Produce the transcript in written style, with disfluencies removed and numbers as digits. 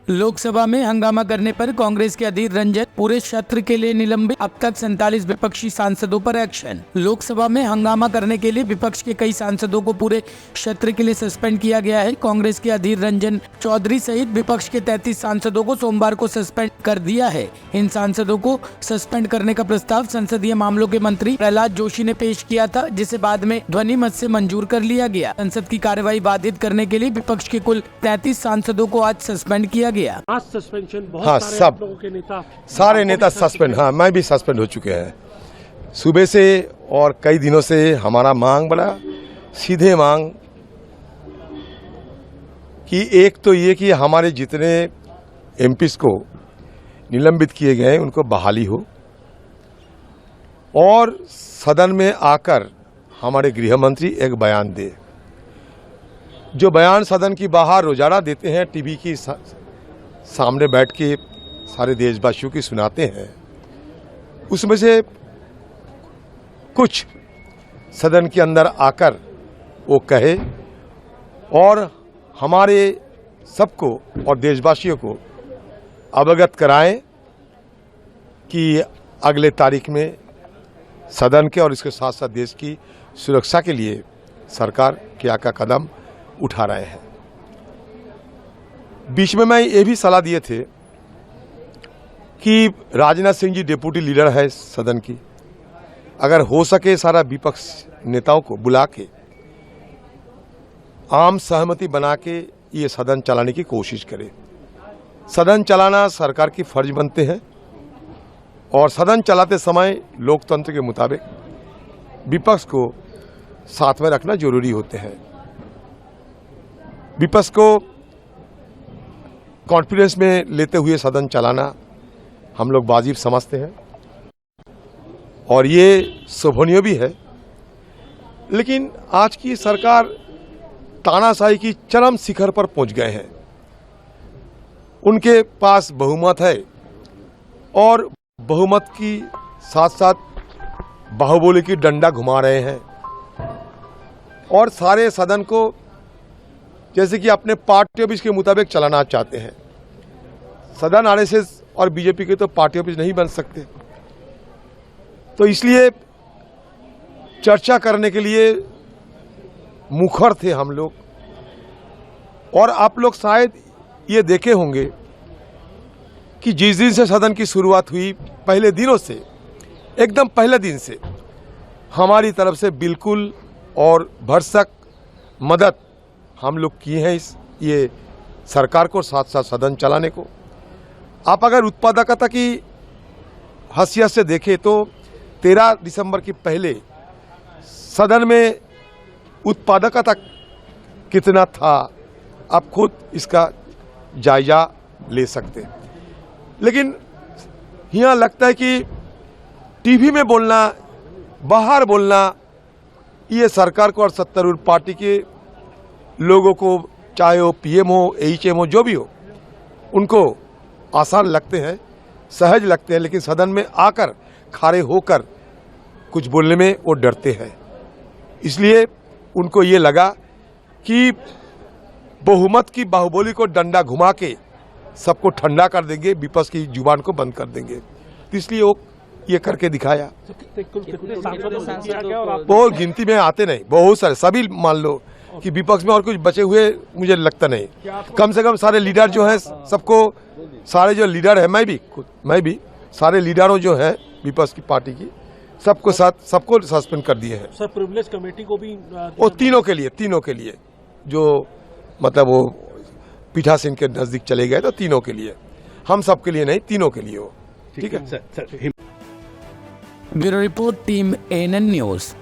लोकसभा में हंगामा करने पर कांग्रेस के अधीर रंजन पूरे सत्र के लिए निलंबित। अब तक 47 विपक्षी सांसदों पर एक्शन। लोकसभा में हंगामा करने के लिए विपक्ष के कई सांसदों को पूरे सत्र के लिए सस्पेंड किया गया है। कांग्रेस के अधीर रंजन चौधरी सहित विपक्ष के 33 सांसदों को सोमवार को सस्पेंड कर दिया है। इन सांसदों को सस्पेंड करने का प्रस्ताव संसदीय मामलों के मंत्री प्रहलाद जोशी ने पेश किया था, जिसे बाद में ध्वनि मत से मंजूर कर लिया गया। संसद की कार्यवाही बाधित करने के लिए विपक्ष के कुल 33 सांसदों को आज सस्पेंड किया गया। सस्पेंशन बहुत हाँ, सारे सब लोगों के नेता, सारे नेता सस्पेंड। हाँ, मैं भी सस्पेंड हो चुके हैं सुबह से, और कई दिनों से हमारा मांग बड़ा सीधे मांग कि एक तो ये कि हमारे जितने एमपीज को निलंबित किए गए हैं उनको बहाली हो, और सदन में आकर हमारे गृह मंत्री एक बयान दे। जो बयान सदन की बाहर रोजाना देते हैं, टीवी की सामने बैठ के सारे देशवासियों की सुनाते हैं, उसमें से कुछ सदन के अंदर आकर वो कहे और हमारे सबको और देशवासियों को अवगत कराएं कि अगले तारीख में सदन के और इसके साथ साथ देश की सुरक्षा के लिए सरकार क्या क्या कदम उठा रहे हैं। बीच में मैं ये भी सलाह दिए थे कि राजनाथ सिंह जी डिप्टी लीडर है सदन की, अगर हो सके सारा विपक्ष नेताओं को बुला के आम सहमति बना के ये सदन चलाने की कोशिश करे। सदन चलाना सरकार की फर्ज बनते हैं, और सदन चलाते समय लोकतंत्र के मुताबिक विपक्ष को साथ में रखना जरूरी होते हैं। विपक्ष को कॉन्फिडेंस में लेते हुए सदन चलाना हम लोग वाजिब समझते हैं, और ये शोभनीय भी है। लेकिन आज की सरकार तानाशाही की चरम शिखर पर पहुंच गए हैं। उनके पास बहुमत है, और बहुमत की साथ साथ बाहुबली की डंडा घुमा रहे हैं, और सारे सदन को जैसे कि अपने पार्टी ऑफिस के मुताबिक चलाना चाहते हैं। सदन आरएसएस और बीजेपी के तो पार्टी ऑफिस नहीं बन सकते, तो इसलिए चर्चा करने के लिए मुखर थे हम लोग। और आप लोग शायद ये देखे होंगे कि जिस दिन से सदन की शुरुआत हुई, पहले दिनों से, एकदम पहले दिन से हमारी तरफ से बिल्कुल और भरसक मदद हम लोग किए हैं ये सरकार को, साथ साथ सदन चलाने को। आप अगर उत्पादकता की हैसियत से देखें तो 13 दिसंबर के पहले सदन में उत्पादकता कितना था, आप खुद इसका जायजा ले सकते। लेकिन यहाँ लगता है कि टीवी में बोलना, बाहर बोलना, ये सरकार को और सत्तारूढ़ पार्टी के लोगों को, चाहे वो पीएम हो, एचएम हो, जो भी हो, उनको आसान लगते हैं, सहज लगते हैं, लेकिन सदन में आकर खड़े होकर कुछ बोलने में वो डरते हैं। इसलिए उनको ये लगा कि बहुमत की बाहुबली को डंडा घुमा के सबको ठंडा कर देंगे, विपक्ष की जुबान को बंद कर देंगे। तो इसलिए वो ये करके दिखाया। बहुत गिनती में आते नहीं, बहुत सारे, सभी मान लो कि विपक्ष में और कुछ बचे हुए मुझे लगता नहीं। कम से कम सारे लीडर जो हैं, सबको, सारे जो लीडर है, मैं भी सारे लीडरों जो हैं विपक्ष की पार्टी की, सबको सस्पेंड कर दिए हैं। सर, प्रिविलेज कमेटी को भी वो तीनों के लिए जो मतलब वो पीठासीन के नजदीक चले गए, तो तीनों के लिए, हम सब के लिए नहीं, तीनों के लिए हो। ठीक है। Bureau report, team ANN news.